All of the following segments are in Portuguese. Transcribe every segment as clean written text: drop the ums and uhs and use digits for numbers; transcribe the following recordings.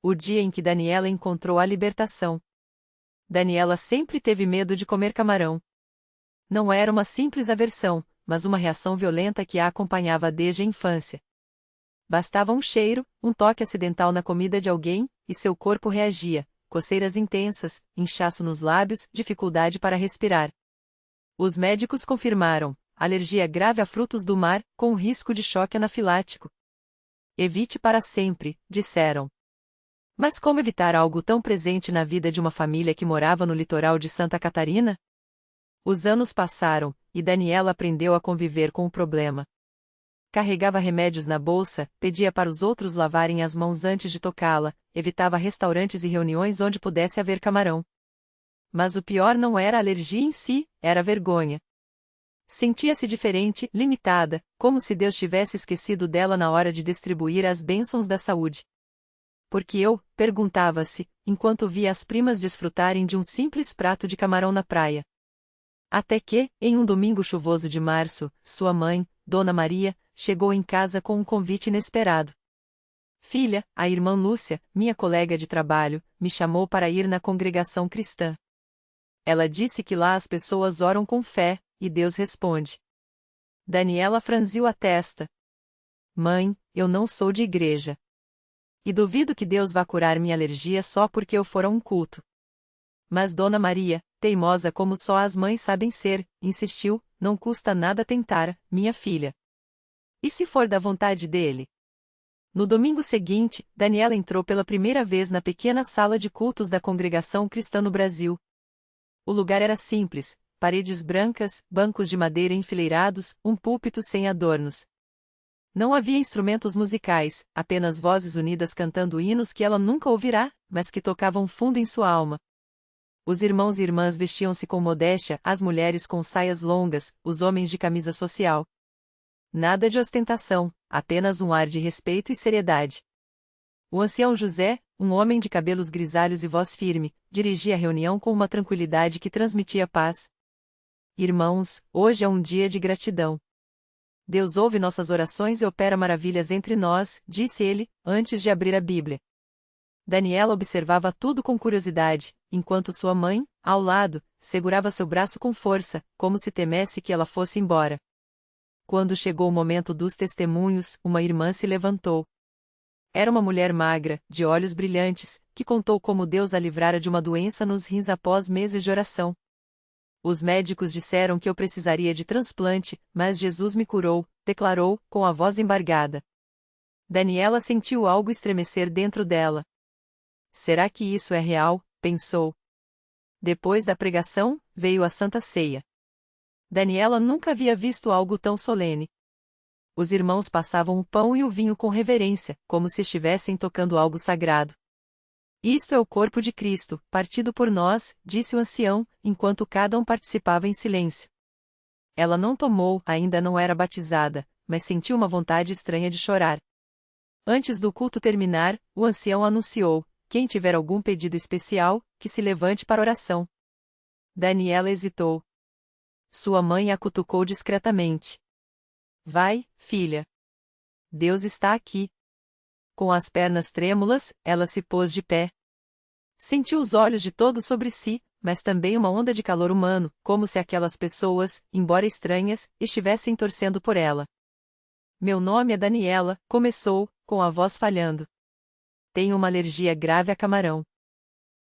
o dia em que Daniela encontrou a libertação. Daniela sempre teve medo de comer camarão. Não era uma simples aversão, mas uma reação violenta que a acompanhava desde a infância. Bastava um cheiro, um toque acidental na comida de alguém, e seu corpo reagia, coceiras intensas, inchaço nos lábios, dificuldade para respirar. Os médicos confirmaram, alergia grave a frutos do mar, com risco de choque anafilático. Evite para sempre, disseram. Mas como evitar algo tão presente na vida de uma família que morava no litoral de Santa Catarina? Os anos passaram, e Daniela aprendeu a conviver com o problema. Carregava remédios na bolsa, pedia para os outros lavarem as mãos antes de tocá-la, evitava restaurantes e reuniões onde pudesse haver camarão. Mas o pior não era a alergia em si, era a vergonha. Sentia-se diferente, limitada, como se Deus tivesse esquecido dela na hora de distribuir as bênçãos da saúde. Porque eu, perguntava-se, enquanto via as primas desfrutarem de um simples prato de camarão na praia. Até que, em um domingo chuvoso de março, sua mãe, Dona Maria, chegou em casa com um convite inesperado. Filha, a irmã Lúcia, minha colega de trabalho, me chamou para ir na congregação cristã. Ela disse que lá as pessoas oram com fé, e Deus responde. Daniela franziu a testa. Mãe, eu não sou de igreja. E duvido que Deus vá curar minha alergia só porque eu for a um culto. Mas Dona Maria, teimosa como só as mães sabem ser, insistiu, não custa nada tentar, minha filha. E se for da vontade dele? No domingo seguinte, Daniela entrou pela primeira vez na pequena sala de cultos da congregação cristã no Brasil. O lugar era simples, paredes brancas, bancos de madeira enfileirados, um púlpito sem adornos. Não havia instrumentos musicais, apenas vozes unidas cantando hinos que ela nunca ouvirá, mas que tocavam fundo em sua alma. Os irmãos e irmãs vestiam-se com modéstia, as mulheres com saias longas, os homens de camisa social. Nada de ostentação, apenas um ar de respeito e seriedade. O ancião José, um homem de cabelos grisalhos e voz firme, dirigia a reunião com uma tranquilidade que transmitia paz. Irmãos, hoje é um dia de gratidão. Deus ouve nossas orações e opera maravilhas entre nós, disse ele, antes de abrir a Bíblia. Daniela observava tudo com curiosidade, enquanto sua mãe, ao lado, segurava seu braço com força, como se temesse que ela fosse embora. Quando chegou o momento dos testemunhos, uma irmã se levantou. Era uma mulher magra, de olhos brilhantes, que contou como Deus a livrara de uma doença nos rins após meses de oração. Os médicos disseram que eu precisaria de transplante, mas Jesus me curou, declarou, com a voz embargada. Daniela sentiu algo estremecer dentro dela. Será que isso é real? Pensou. Depois da pregação, veio a Santa Ceia. Daniela nunca havia visto algo tão solene. Os irmãos passavam o pão e o vinho com reverência, como se estivessem tocando algo sagrado. Isto é o corpo de Cristo, partido por nós, disse o ancião, enquanto cada um participava em silêncio. Ela não tomou, ainda não era batizada, mas sentiu uma vontade estranha de chorar. Antes do culto terminar, o ancião anunciou: quem tiver algum pedido especial, que se levante para oração. Daniela hesitou. Sua mãe a cutucou discretamente. Vai, filha. Deus está aqui. Com as pernas trêmulas, ela se pôs de pé. Sentiu os olhos de todos sobre si, mas também uma onda de calor humano, como se aquelas pessoas, embora estranhas, estivessem torcendo por ela. Meu nome é Daniela, começou, com a voz falhando. Tenho uma alergia grave a camarão.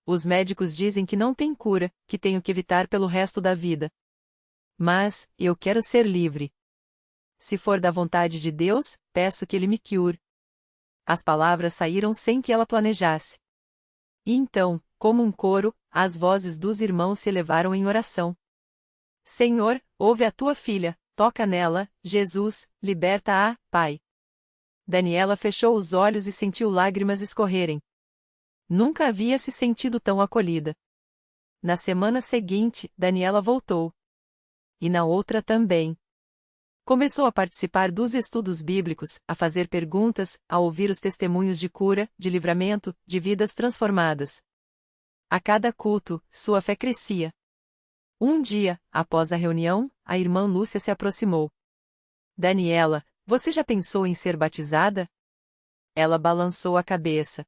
Os médicos dizem que não tem cura, que tenho que evitar pelo resto da vida. Mas, eu quero ser livre. Se for da vontade de Deus, peço que Ele me cure. As palavras saíram sem que ela planejasse. E então, como um coro, as vozes dos irmãos se elevaram em oração. Senhor, ouve a tua filha, toca nela, Jesus, liberta-a, Pai. Daniela fechou os olhos e sentiu lágrimas escorrerem. Nunca havia se sentido tão acolhida. Na semana seguinte, Daniela voltou. E na outra também. Começou a participar dos estudos bíblicos, a fazer perguntas, a ouvir os testemunhos de cura, de livramento, de vidas transformadas. A cada culto, sua fé crescia. Um dia, após a reunião, a irmã Lúcia se aproximou. Daniela, você já pensou em ser batizada? Ela balançou a cabeça.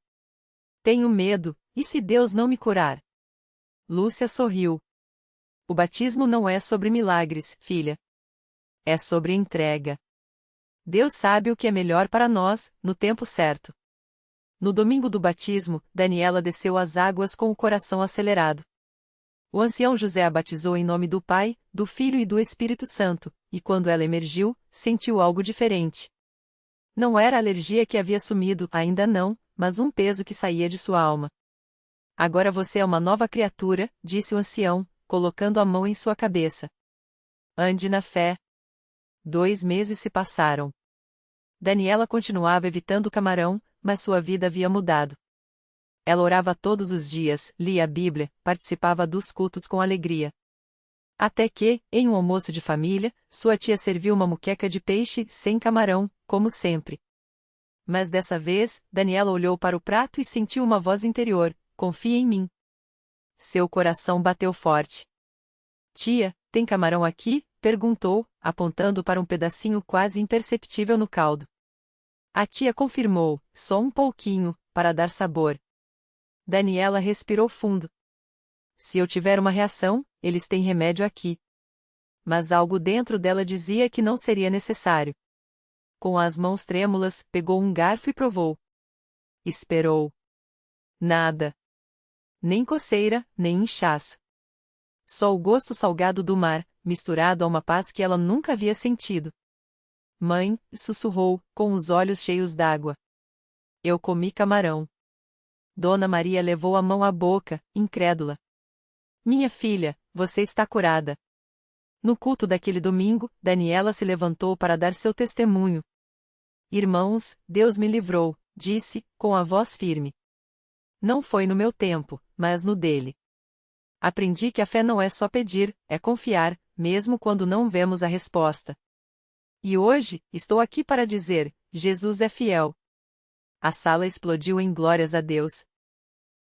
Tenho medo, e se Deus não me curar? Lúcia sorriu. O batismo não é sobre milagres, filha. É sobre entrega. Deus sabe o que é melhor para nós, no tempo certo. No domingo do batismo, Daniela desceu as águas com o coração acelerado. O ancião José a batizou em nome do Pai, do Filho e do Espírito Santo, e quando ela emergiu, sentiu algo diferente. Não era a alergia que havia sumido, ainda não, mas um peso que saía de sua alma. Agora você é uma nova criatura, disse o ancião, colocando a mão em sua cabeça. Ande na fé. 2 meses se passaram. Daniela continuava evitando o camarão, mas sua vida havia mudado. Ela orava todos os dias, lia a Bíblia, participava dos cultos com alegria. Até que, em um almoço de família, sua tia serviu uma moqueca de peixe sem camarão, como sempre. Mas dessa vez, Daniela olhou para o prato e sentiu uma voz interior: confia em mim. Seu coração bateu forte. Tia, tem camarão aqui? Perguntou, apontando para um pedacinho quase imperceptível no caldo. A tia confirmou, só um pouquinho, para dar sabor. Daniela respirou fundo. Se eu tiver uma reação, eles têm remédio aqui. Mas algo dentro dela dizia que não seria necessário. Com as mãos trêmulas, pegou um garfo e provou. Esperou. Nada. Nem coceira, nem inchaço. Só o gosto salgado do mar, misturado a uma paz que ela nunca havia sentido. Mãe, sussurrou, com os olhos cheios d'água. Eu comi camarão. Dona Maria levou a mão à boca, incrédula. Minha filha, você está curada. No culto daquele domingo, Daniela se levantou para dar seu testemunho. Irmãos, Deus me livrou, disse, com a voz firme. Não foi no meu tempo, mas no dele. Aprendi que a fé não é só pedir, é confiar, mesmo quando não vemos a resposta. E hoje, estou aqui para dizer: Jesus é fiel. A sala explodiu em glórias a Deus.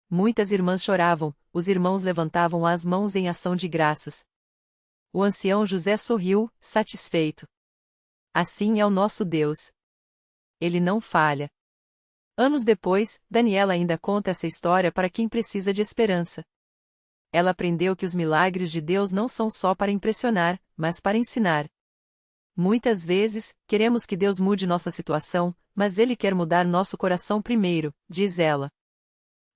Muitas irmãs choravam, os irmãos levantavam as mãos em ação de graças. O ancião José sorriu, satisfeito. Assim é o nosso Deus. Ele não falha. Anos depois, Daniela ainda conta essa história para quem precisa de esperança. Ela aprendeu que os milagres de Deus não são só para impressionar, mas para ensinar. Muitas vezes, queremos que Deus mude nossa situação, mas Ele quer mudar nosso coração primeiro, diz ela.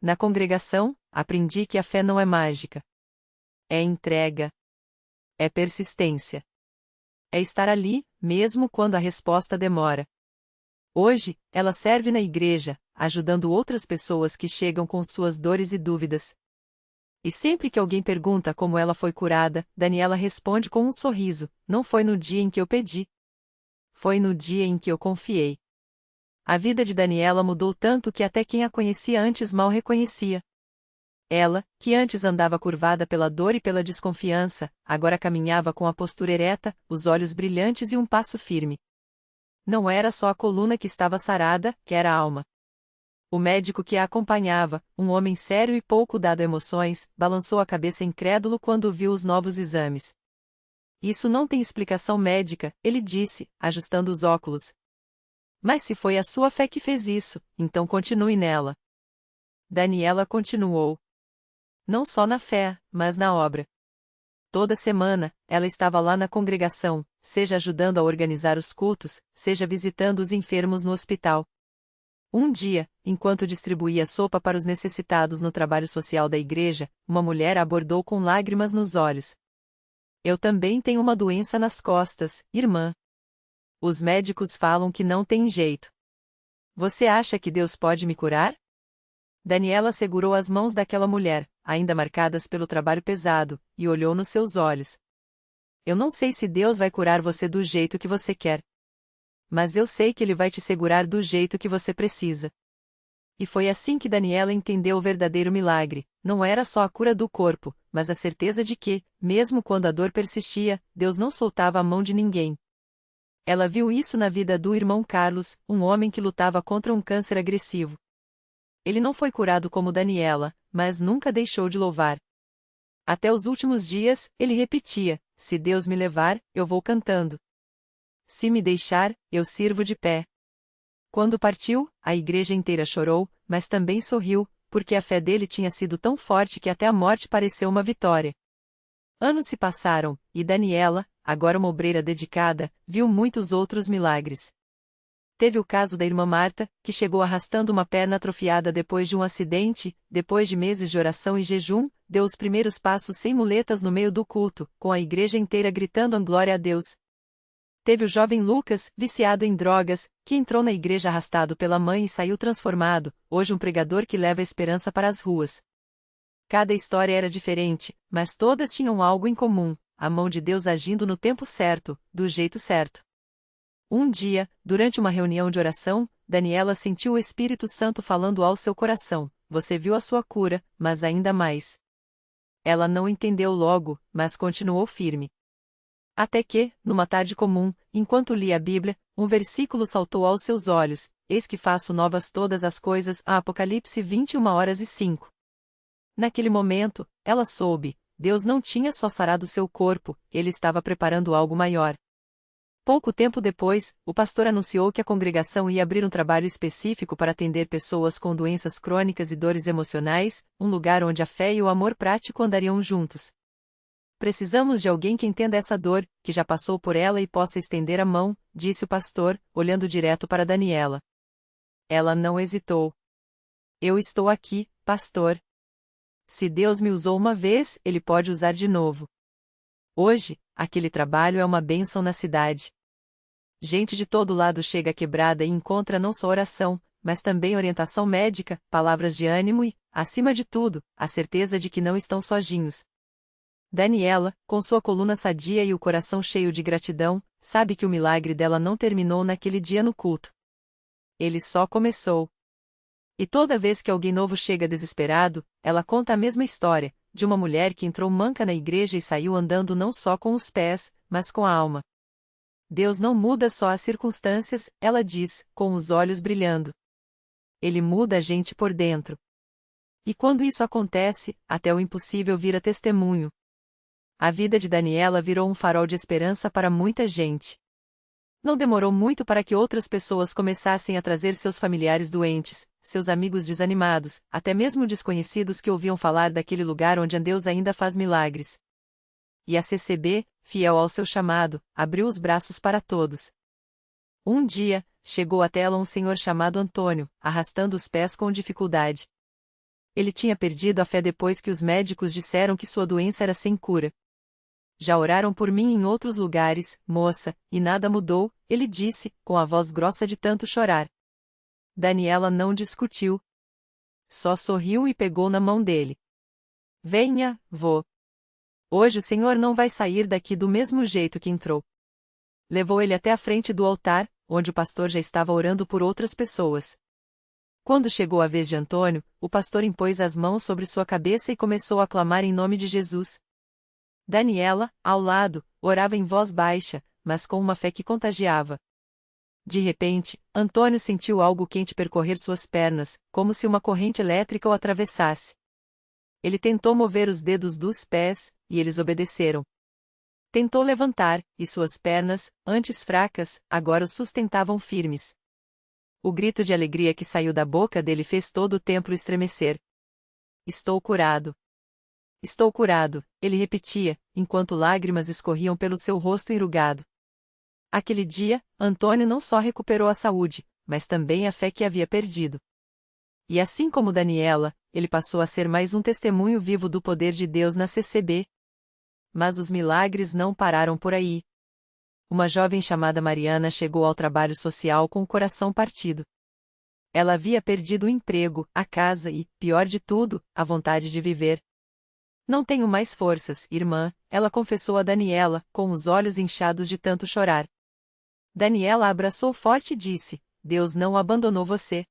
Na congregação, aprendi que a fé não é mágica. É entrega. É persistência. É estar ali, mesmo quando a resposta demora. Hoje, ela serve na igreja, ajudando outras pessoas que chegam com suas dores e dúvidas. E sempre que alguém pergunta como ela foi curada, Daniela responde com um sorriso: não foi no dia em que eu pedi. Foi no dia em que eu confiei. A vida de Daniela mudou tanto que até quem a conhecia antes mal reconhecia. Ela, que antes andava curvada pela dor e pela desconfiança, agora caminhava com a postura ereta, os olhos brilhantes e um passo firme. Não era só a coluna que estava sarada, que era a alma. O médico que a acompanhava, um homem sério e pouco dado a emoções, balançou a cabeça incrédulo quando viu os novos exames. Isso não tem explicação médica, ele disse, ajustando os óculos. Mas se foi a sua fé que fez isso, então continue nela. Daniela continuou. Não só na fé, mas na obra. Toda semana, ela estava lá na congregação, seja ajudando a organizar os cultos, seja visitando os enfermos no hospital. Um dia, enquanto distribuía sopa para os necessitados no trabalho social da igreja, uma mulher a abordou com lágrimas nos olhos. Eu também tenho uma doença nas costas, irmã. Os médicos falam que não tem jeito. Você acha que Deus pode me curar? Daniela segurou as mãos daquela mulher, ainda marcadas pelo trabalho pesado, e olhou nos seus olhos. Eu não sei se Deus vai curar você do jeito que você quer. Mas eu sei que Ele vai te segurar do jeito que você precisa. E foi assim que Daniela entendeu o verdadeiro milagre. Não era só a cura do corpo, mas a certeza de que, mesmo quando a dor persistia, Deus não soltava a mão de ninguém. Ela viu isso na vida do irmão Carlos, um homem que lutava contra um câncer agressivo. Ele não foi curado como Daniela, mas nunca deixou de louvar. Até os últimos dias, ele repetia: se Deus me levar, eu vou cantando. Se me deixar, eu sirvo de pé. Quando partiu, a igreja inteira chorou, mas também sorriu, porque a fé dele tinha sido tão forte que até a morte pareceu uma vitória. Anos se passaram, e Daniela, agora uma obreira dedicada, viu muitos outros milagres. Teve o caso da irmã Marta, que chegou arrastando uma perna atrofiada depois de um acidente, depois de meses de oração e jejum, deu os primeiros passos sem muletas no meio do culto, com a igreja inteira gritando glória a Deus. Teve o jovem Lucas, viciado em drogas, que entrou na igreja arrastado pela mãe e saiu transformado, hoje um pregador que leva a esperança para as ruas. Cada história era diferente, mas todas tinham algo em comum: a mão de Deus agindo no tempo certo, do jeito certo. Um dia, durante uma reunião de oração, Daniela sentiu o Espírito Santo falando ao seu coração: "Você viu a sua cura, mas ainda mais." Ela não entendeu logo, mas continuou firme. Até que, numa tarde comum, enquanto lia a Bíblia, um versículo saltou aos seus olhos: "Eis que faço novas todas as coisas." Apocalipse 21h05. Naquele momento, ela soube: Deus não tinha só sarado seu corpo, ele estava preparando algo maior. Pouco tempo depois, o pastor anunciou que a congregação ia abrir um trabalho específico para atender pessoas com doenças crônicas e dores emocionais, um lugar onde a fé e o amor prático andariam juntos. "Precisamos de alguém que entenda essa dor, que já passou por ela e possa estender a mão", disse o pastor, olhando direto para Daniela. Ela não hesitou. "Eu estou aqui, pastor. Se Deus me usou uma vez, ele pode usar de novo." Hoje, aquele trabalho é uma bênção na cidade. Gente de todo lado chega quebrada e encontra não só oração, mas também orientação médica, palavras de ânimo e, acima de tudo, a certeza de que não estão sozinhos. Daniela, com sua coluna sadia e o coração cheio de gratidão, sabe que o milagre dela não terminou naquele dia no culto. Ele só começou. E toda vez que alguém novo chega desesperado, ela conta a mesma história, de uma mulher que entrou manca na igreja e saiu andando não só com os pés, mas com a alma. Deus não muda só as circunstâncias, ela diz, com os olhos brilhando. Ele muda a gente por dentro. E quando isso acontece, até o impossível vira testemunho. A vida de Daniela virou um farol de esperança para muita gente. Não demorou muito para que outras pessoas começassem a trazer seus familiares doentes, seus amigos desanimados, até mesmo desconhecidos que ouviam falar daquele lugar onde Deus ainda faz milagres. E a CCB, fiel ao seu chamado, abriu os braços para todos. Um dia, chegou até ela um senhor chamado Antônio, arrastando os pés com dificuldade. Ele tinha perdido a fé depois que os médicos disseram que sua doença era sem cura. "Já oraram por mim em outros lugares, moça, e nada mudou", ele disse, com a voz grossa de tanto chorar. Daniela não discutiu. Só sorriu e pegou na mão dele. "Venha, vô. Hoje o senhor não vai sair daqui do mesmo jeito que entrou." Levou ele até a frente do altar, onde o pastor já estava orando por outras pessoas. Quando chegou a vez de Antônio, o pastor impôs as mãos sobre sua cabeça e começou a clamar em nome de Jesus. Daniela, ao lado, orava em voz baixa, mas com uma fé que contagiava. De repente, Antônio sentiu algo quente percorrer suas pernas, como se uma corrente elétrica o atravessasse. Ele tentou mover os dedos dos pés, e eles obedeceram. Tentou levantar, e suas pernas, antes fracas, agora o sustentavam firmes. O grito de alegria que saiu da boca dele fez todo o templo estremecer. "Estou curado. Estou curado", ele repetia, enquanto lágrimas escorriam pelo seu rosto enrugado. Aquele dia, Antônio não só recuperou a saúde, mas também a fé que havia perdido. E assim como Daniela, ele passou a ser mais um testemunho vivo do poder de Deus na CCB. Mas os milagres não pararam por aí. Uma jovem chamada Mariana chegou ao trabalho social com o coração partido. Ela havia perdido o emprego, a casa e, pior de tudo, a vontade de viver. "Não tenho mais forças, irmã", ela confessou a Daniela, com os olhos inchados de tanto chorar. Daniela a abraçou forte e disse: "Deus não abandonou você.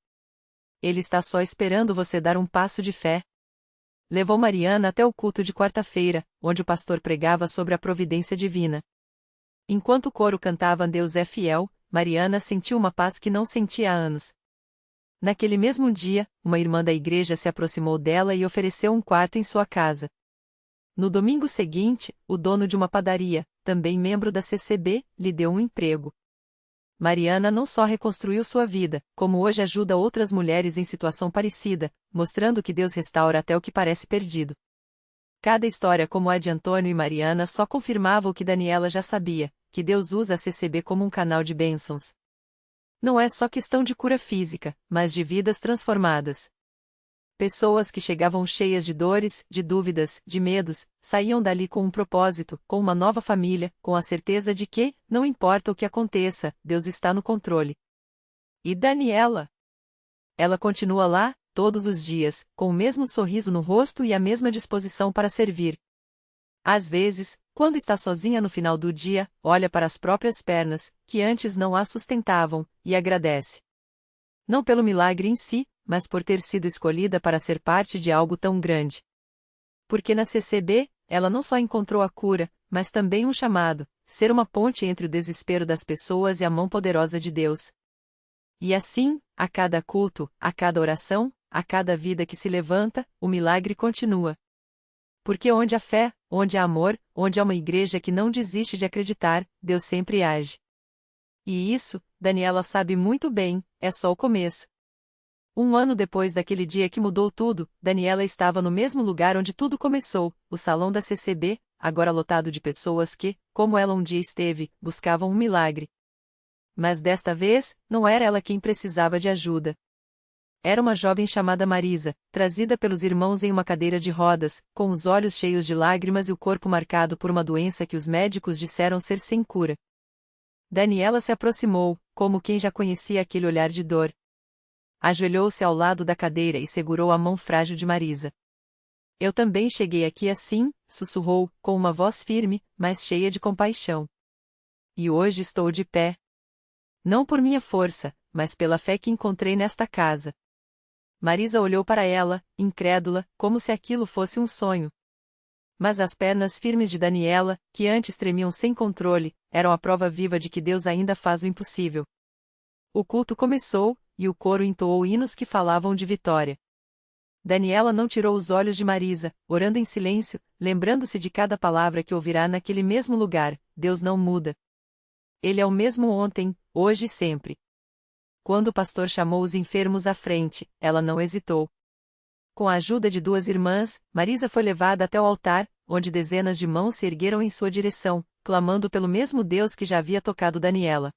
Ele está só esperando você dar um passo de fé." Levou Mariana até o culto de quarta-feira, onde o pastor pregava sobre a providência divina. Enquanto o coro cantava "Deus é fiel", Mariana sentiu uma paz que não sentia há anos. Naquele mesmo dia, uma irmã da igreja se aproximou dela e ofereceu um quarto em sua casa. No domingo seguinte, o dono de uma padaria, também membro da CCB, lhe deu um emprego. Mariana não só reconstruiu sua vida, como hoje ajuda outras mulheres em situação parecida, mostrando que Deus restaura até o que parece perdido. Cada história como a de Antônio e Mariana só confirmava o que Daniela já sabia, que Deus usa a CCB como um canal de bênçãos. Não é só questão de cura física, mas de vidas transformadas. Pessoas que chegavam cheias de dores, de dúvidas, de medos, saíam dali com um propósito, com uma nova família, com a certeza de que, não importa o que aconteça, Deus está no controle. E Daniela? Ela continua lá, todos os dias, com o mesmo sorriso no rosto e a mesma disposição para servir. Às vezes, quando está sozinha no final do dia, olha para as próprias pernas, que antes não a sustentavam, e agradece. Não pelo milagre em si, mas por ter sido escolhida para ser parte de algo tão grande. Porque na CCB, ela não só encontrou a cura, mas também um chamado, ser uma ponte entre o desespero das pessoas e a mão poderosa de Deus. E assim, a cada culto, a cada oração, a cada vida que se levanta, o milagre continua. Porque onde há fé, onde há amor, onde há uma igreja que não desiste de acreditar, Deus sempre age. E isso, Daniela sabe muito bem, é só o começo. Um ano depois daquele dia que mudou tudo, Daniela estava no mesmo lugar onde tudo começou, o salão da CCB, agora lotado de pessoas que, como ela um dia esteve, buscavam um milagre. Mas desta vez, não era ela quem precisava de ajuda. Era uma jovem chamada Marisa, trazida pelos irmãos em uma cadeira de rodas, com os olhos cheios de lágrimas e o corpo marcado por uma doença que os médicos disseram ser sem cura. Daniela se aproximou, como quem já conhecia aquele olhar de dor. Ajoelhou-se ao lado da cadeira e segurou a mão frágil de Marisa. Eu também cheguei aqui assim, sussurrou, com uma voz firme, mas cheia de compaixão. E hoje estou de pé. Não por minha força, mas pela fé que encontrei nesta casa. Marisa olhou para ela, incrédula, como se aquilo fosse um sonho. Mas as pernas firmes de Daniela, que antes tremiam sem controle, eram a prova viva de que Deus ainda faz o impossível. O culto começou, e o coro entoou hinos que falavam de vitória. Daniela não tirou os olhos de Marisa, orando em silêncio, lembrando-se de cada palavra que ouvirá naquele mesmo lugar: Deus não muda. Ele é o mesmo ontem, hoje e sempre. Quando o pastor chamou os enfermos à frente, ela não hesitou. Com a ajuda de duas irmãs, Marisa foi levada até o altar, onde dezenas de mãos se ergueram em sua direção, clamando pelo mesmo Deus que já havia tocado Daniela.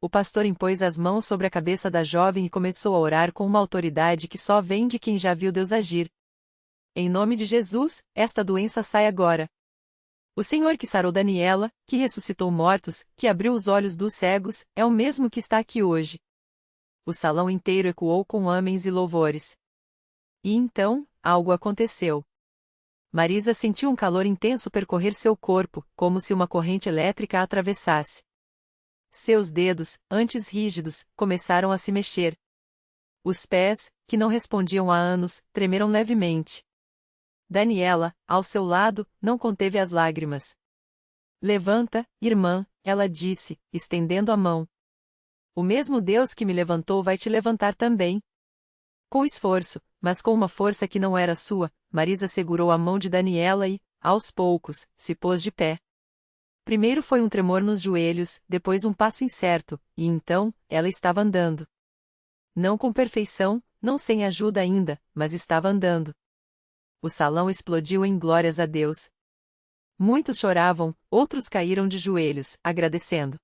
O pastor impôs as mãos sobre a cabeça da jovem e começou a orar com uma autoridade que só vem de quem já viu Deus agir. Em nome de Jesus, esta doença sai agora. O Senhor que sarou Daniela, que ressuscitou mortos, que abriu os olhos dos cegos, é o mesmo que está aqui hoje. O salão inteiro ecoou com amens e louvores. E então, algo aconteceu. Marisa sentiu um calor intenso percorrer seu corpo, como se uma corrente elétrica a atravessasse. Seus dedos, antes rígidos, começaram a se mexer. Os pés, que não respondiam há anos, tremeram levemente. Daniela, ao seu lado, não conteve as lágrimas. Levanta, irmã, ela disse, estendendo a mão. O mesmo Deus que me levantou vai te levantar também. Com esforço, mas com uma força que não era sua, Marisa segurou a mão de Daniela e, aos poucos, se pôs de pé. Primeiro foi um tremor nos joelhos, depois um passo incerto, e então, ela estava andando. Não com perfeição, não sem ajuda ainda, mas estava andando. O salão explodiu em glórias a Deus. Muitos choravam, outros caíram de joelhos, agradecendo.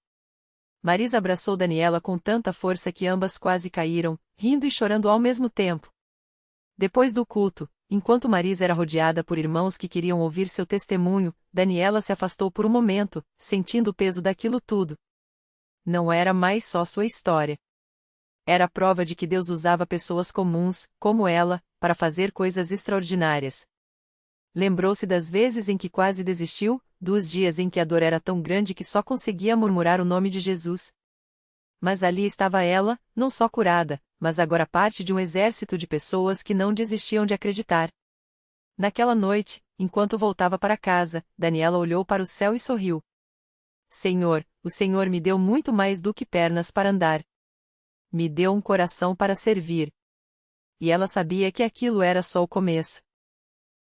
Marisa abraçou Daniela com tanta força que ambas quase caíram, rindo e chorando ao mesmo tempo. Depois do culto, enquanto Marisa era rodeada por irmãos que queriam ouvir seu testemunho, Daniela se afastou por um momento, sentindo o peso daquilo tudo. Não era mais só sua história. Era a prova de que Deus usava pessoas comuns, como ela, para fazer coisas extraordinárias. Lembrou-se das vezes em que quase desistiu, dos dias em que a dor era tão grande que só conseguia murmurar o nome de Jesus. Mas ali estava ela, não só curada, mas agora parte de um exército de pessoas que não desistiam de acreditar. Naquela noite, enquanto voltava para casa, Daniela olhou para o céu e sorriu. Senhor, o Senhor me deu muito mais do que pernas para andar. Me deu um coração para servir. E ela sabia que aquilo era só o começo.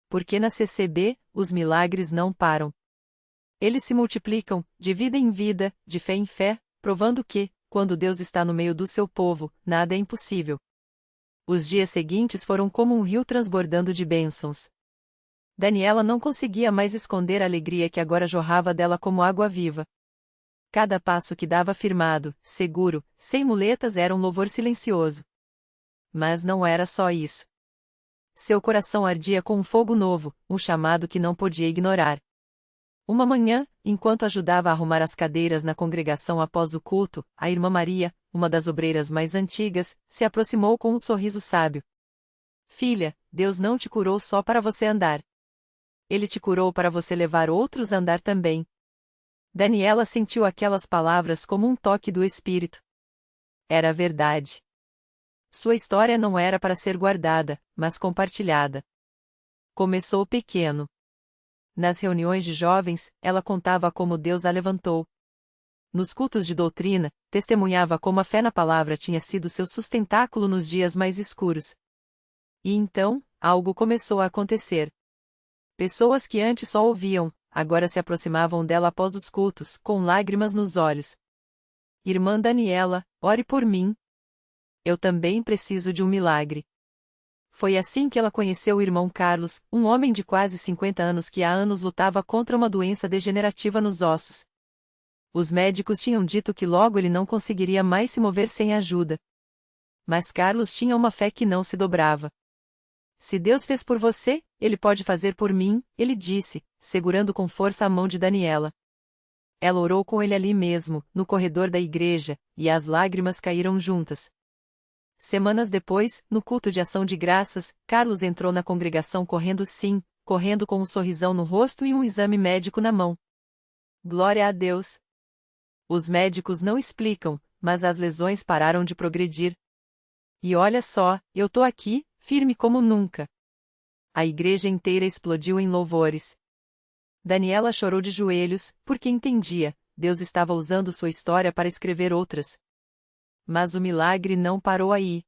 Porque na CCB, os milagres não param. Eles se multiplicam, de vida em vida, de fé em fé, provando que, quando Deus está no meio do seu povo, nada é impossível. Os dias seguintes foram como um rio transbordando de bênçãos. Daniela não conseguia mais esconder a alegria que agora jorrava dela como água viva. Cada passo que dava firmado, seguro, sem muletas era um louvor silencioso. Mas não era só isso. Seu coração ardia com um fogo novo, um chamado que não podia ignorar. Uma manhã, enquanto ajudava a arrumar as cadeiras na congregação após o culto, a irmã Maria, uma das obreiras mais antigas, se aproximou com um sorriso sábio. Filha, Deus não te curou só para você andar. Ele te curou para você levar outros a andar também. Daniela sentiu aquelas palavras como um toque do Espírito. Era verdade. Sua história não era para ser guardada, mas compartilhada. Começou pequeno. Nas reuniões de jovens, ela contava como Deus a levantou. Nos cultos de doutrina, testemunhava como a fé na palavra tinha sido seu sustentáculo nos dias mais escuros. E então, algo começou a acontecer. Pessoas que antes só ouviam, agora se aproximavam dela após os cultos, com lágrimas nos olhos. Irmã Daniela, ore por mim. Eu também preciso de um milagre. Foi assim que ela conheceu o irmão Carlos, um homem de quase 50 anos que há anos lutava contra uma doença degenerativa nos ossos. Os médicos tinham dito que logo ele não conseguiria mais se mover sem ajuda. Mas Carlos tinha uma fé que não se dobrava. Se Deus fez por você, Ele pode fazer por mim, ele disse, segurando com força a mão de Daniela. Ela orou com ele ali mesmo, no corredor da igreja, e as lágrimas caíram juntas. Semanas depois, no culto de ação de graças, Carlos entrou na congregação correndo com um sorrisão no rosto e um exame médico na mão. Glória a Deus! Os médicos não explicam, mas as lesões pararam de progredir. E olha só, eu tô aqui, firme como nunca. A igreja inteira explodiu em louvores. Daniela chorou de joelhos, porque entendia, Deus estava usando sua história para escrever outras. Mas o milagre não parou aí.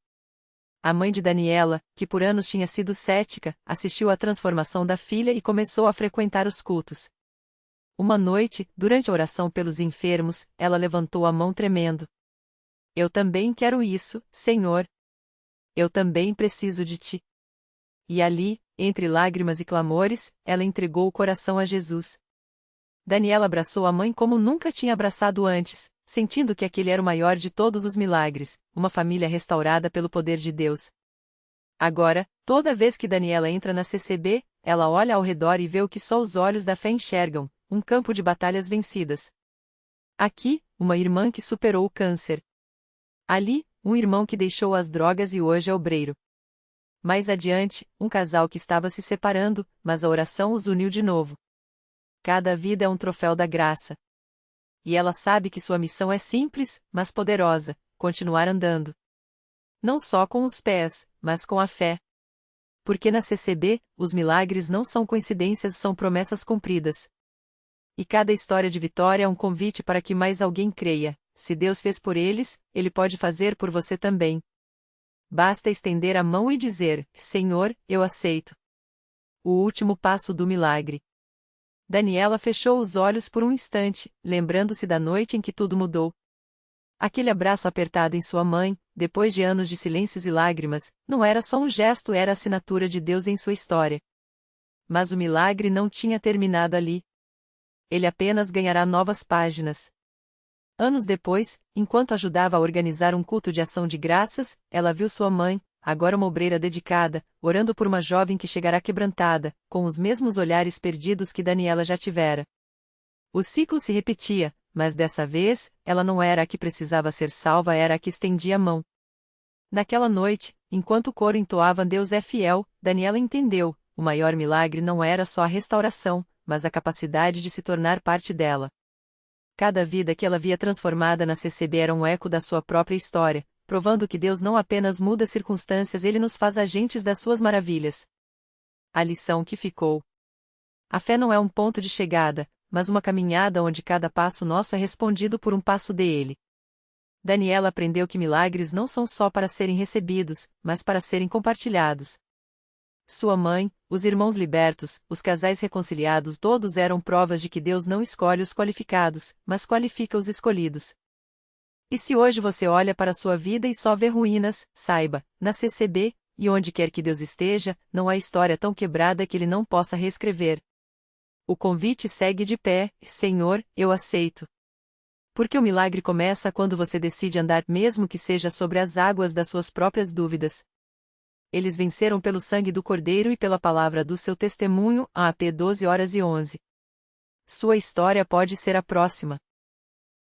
A mãe de Daniela, que por anos tinha sido cética, assistiu à transformação da filha e começou a frequentar os cultos. Uma noite, durante a oração pelos enfermos, ela levantou a mão tremendo. Eu também quero isso, Senhor. Eu também preciso de ti. E ali, entre lágrimas e clamores, ela entregou o coração a Jesus. Daniela abraçou a mãe como nunca tinha abraçado antes, sentindo que aquele era o maior de todos os milagres, uma família restaurada pelo poder de Deus. Agora, toda vez que Daniela entra na CCB, ela olha ao redor e vê o que só os olhos da fé enxergam, um campo de batalhas vencidas. Aqui, uma irmã que superou o câncer. Ali, um irmão que deixou as drogas e hoje é obreiro. Mais adiante, um casal que estava se separando, mas a oração os uniu de novo. Cada vida é um troféu da graça. E ela sabe que sua missão é simples, mas poderosa, continuar andando. Não só com os pés, mas com a fé. Porque na CCB, os milagres não são coincidências, são promessas cumpridas. E cada história de vitória é um convite para que mais alguém creia. Se Deus fez por eles, Ele pode fazer por você também. Basta estender a mão e dizer, Senhor, eu aceito. O último passo do milagre. Daniela fechou os olhos por um instante, lembrando-se da noite em que tudo mudou. Aquele abraço apertado em sua mãe, depois de anos de silêncios e lágrimas, não era só um gesto, era a assinatura de Deus em sua história. Mas o milagre não tinha terminado ali. Ele apenas ganhará novas páginas. Anos depois, enquanto ajudava a organizar um culto de ação de graças, ela viu sua mãe, agora uma obreira dedicada, orando por uma jovem que chegará quebrantada, com os mesmos olhares perdidos que Daniela já tivera. O ciclo se repetia, mas dessa vez, ela não era a que precisava ser salva, era a que estendia a mão. Naquela noite, enquanto o coro entoava Deus é fiel, Daniela entendeu, o maior milagre não era só a restauração, mas a capacidade de se tornar parte dela. Cada vida que ela via transformada na CCB era um eco da sua própria história, provando que Deus não apenas muda circunstâncias, Ele nos faz agentes das suas maravilhas. A lição que ficou. A fé não é um ponto de chegada, mas uma caminhada onde cada passo nosso é respondido por um passo dele. Daniela aprendeu que milagres não são só para serem recebidos, mas para serem compartilhados. Sua mãe, os irmãos libertos, os casais reconciliados, todos eram provas de que Deus não escolhe os qualificados, mas qualifica os escolhidos. E se hoje você olha para sua vida e só vê ruínas, saiba, na CCB, e onde quer que Deus esteja, não há história tão quebrada que Ele não possa reescrever. O convite segue de pé: Senhor, eu aceito. Porque o milagre começa quando você decide andar, mesmo que seja sobre as águas das suas próprias dúvidas. Eles venceram pelo sangue do Cordeiro e pela palavra do seu testemunho, AP 12:11. Sua história pode ser a próxima.